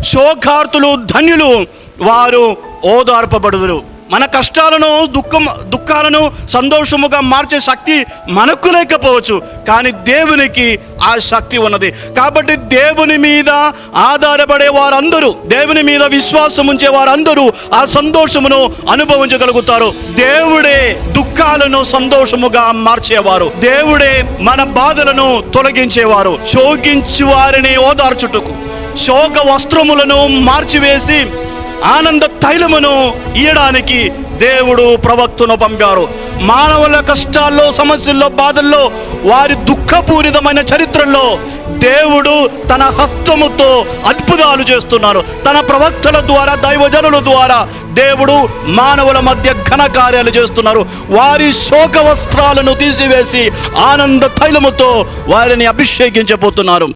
శోకార్తులు ధన్యులు, వారు ఓదార్పబడుదురు. మన కష్టాలను దుఃఖాలను సంతోషముగా మార్చే శక్తి మనకు లేకపోవచ్చు, కానీ దేవునికి ఆ శక్తి ఉన్నది. కాబట్టి దేవుని మీద ఆధారపడే వారందరూ, దేవుని మీద విశ్వాసం ఉంచే వారందరూ ఆ సంతోషమును అనుభవించగలుగుతారు. దేవుడే దుఃఖాలను సంతోషముగా మార్చేవారు, దేవుడే మన బాధలను తొలగించేవారు. శోకించు వారిని ఓదార్చుటకు శోక వస్త్రములను మార్చివేసి ఆనంద తైలమును ఇయ్యడానికి దేవుడు ప్రవక్తను పంపారు. మానవుల కష్టాల్లో, సమస్యల్లో, బాధల్లో, వారి దుఃఖపూరితమైన చరిత్రల్లో దేవుడు తన హస్తముతో అద్భుతాలు చేస్తున్నారు. తన ప్రవక్తల ద్వారా, దైవజనుల ద్వారా దేవుడు మానవుల మధ్య ఘన కార్యాలు చేస్తున్నారు. వారి శోక వస్త్రాలను తీసివేసి ఆనంద తైలముతో వారిని అభిషేకించబోతున్నారు.